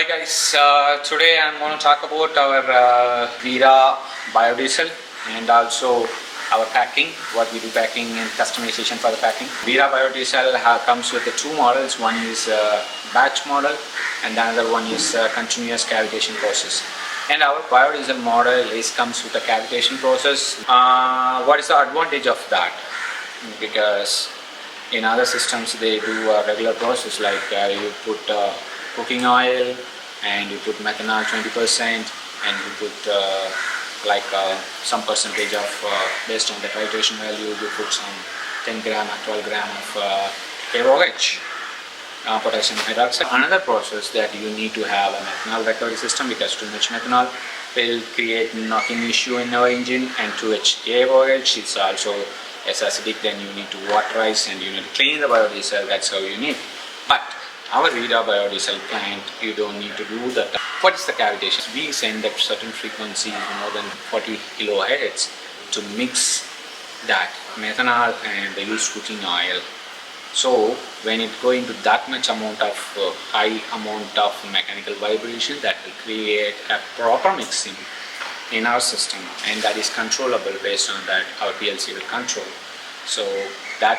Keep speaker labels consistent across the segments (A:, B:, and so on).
A: Hi guys, today I'm going to talk about our VEERA Biodiesel and also our packing, what we do packing and customization for the packing. VEERA Biodiesel comes with the two models. One is batch model and another one is continuous cavitation process. And our biodiesel model comes with a cavitation process. What is the advantage of that? Because in other systems they do a regular process like you put cooking oil and you put methanol 20% and you put some percentage of based on the titration value you put some 10 gram or 12 gram of IVORY, potassium hydroxide. Another process that you need to have a methanol recovery system, because too much methanol will create knocking issue in our engine, and too much IVORY is also as acidic. Then you need to waterize and you need to clean the biodiesel. That's how you need. But our VEERA biodiesel plant, you don't need to do that. What is the cavitation? We send at certain frequencies, more than 40 kilohertz, to mix that methanol and the used cooking oil. So when it go into that much amount of high amount of mechanical vibration, that will create a proper mixing in our system, and that is controllable. Based on that, our PLC will control. So that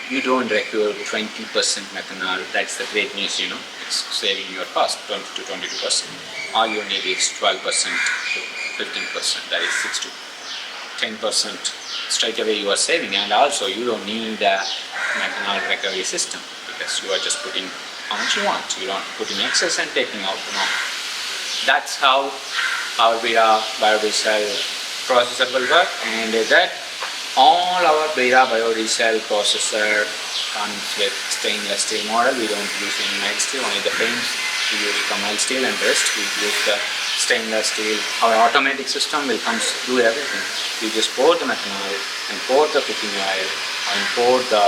A: you don't require 20% methanol. That's the great news, it's saving your cost 20 to 22%. All you need is 12% to 15%, that is 6 to 10% straight away you are saving. And also you don't need the methanol recovery system, because you are just putting how much you want. You don't put in excess and taking out. No. That's how our VEERA biodiesel processor will work, and that all our VEERA biodiesel processor comes with stainless steel model. We don't use any mild steel, only the frames we use the mild steel, and rest we use the stainless steel. Our automatic system will do everything. You just pour the methanol and pour the cooking oil and pour the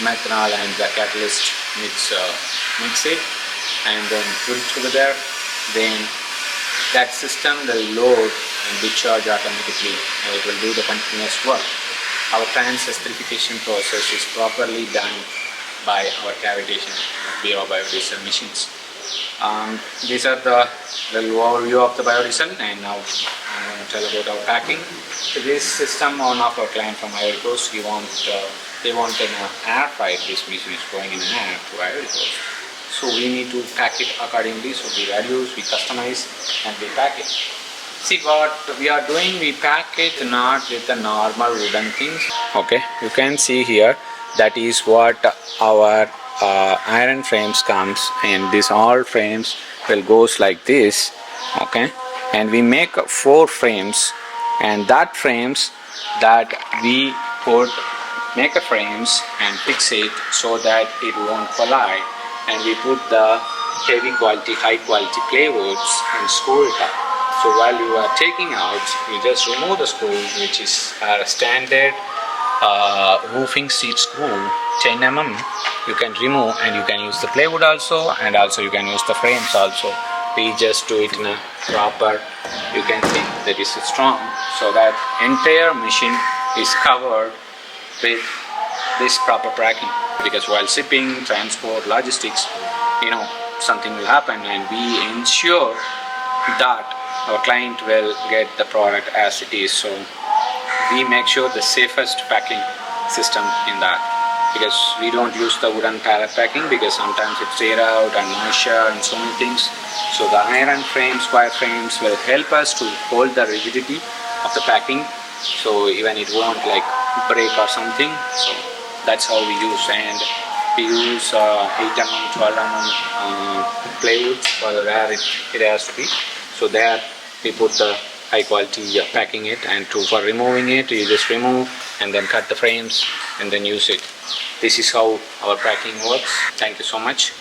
A: methanol and the catalyst, mix it and then put it together. Then that system will load and discharge automatically, and it will do the continuous work. Our trans esterification process is properly done by our cavitation VEERA biodiesel machines. These are the overview of the biodiesel, and now I'm going to tell about our packing. So this system, one of our client from Ivory Coast, they want an air freight. This machine is going in an air to Ivory Coast. So we need to pack it accordingly. So we reduce, we customize, and we pack it. See what we are doing, we pack it not with the normal wooden things. Okay, you can see here, that is what our iron frames comes, and this all frames will goes like this. Okay, and we make 4 frames, and that frames that we make a frames and fix it so that it won't collide. And we put the heavy quality, high quality plywoods and screw it up. So while you are taking out, you just remove the screw, which is a standard roofing seat screw, 10 mm. You can remove, and you can use the plywood also, and also you can use the frames also. We just do it in a proper, you can see that is strong, so that entire machine is covered with this proper packing. Because while shipping, transport, logistics, something will happen, and we ensure that our client will get the product as it is. So we make sure the safest packing system in that, because we don't use the wooden pallet packing, because sometimes it's tear out and moisture and so many things. So the iron frames, square frames will help us to hold the rigidity of the packing, so even it won't like break or something. So that's how we use, and we use 8 mm, 12 mm plywoods for where it has to be. So there we put the high quality packing it, and for removing it, you just remove and then cut the frames and then use it. This is how our packing works. Thank you so much.